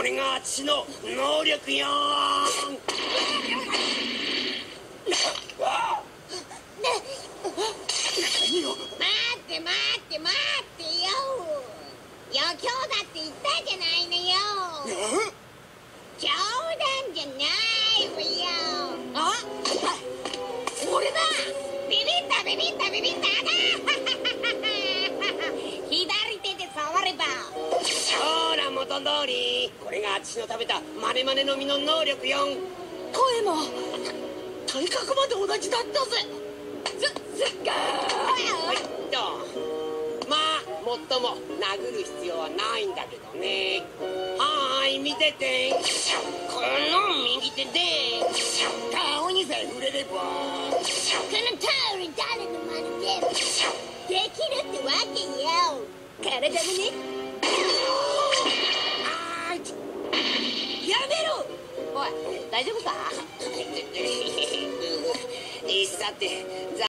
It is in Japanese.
これが私の能力よーん。余興だって言ったじゃないのよ。冗談じゃないわよ。あ、俺だ。ビビった。左手で触れば。ほら元通り。これが私の食べたマネマネの実の能力よん。声も体格まで同じだったぜ。はいっと。まあもっとも殴る必要はないんだけどね。はーい、見てて。この右手で顔にさえ触れれば、この通り誰の真似でできるってわけよ。体もね。やめろ。おい、大丈夫か？さて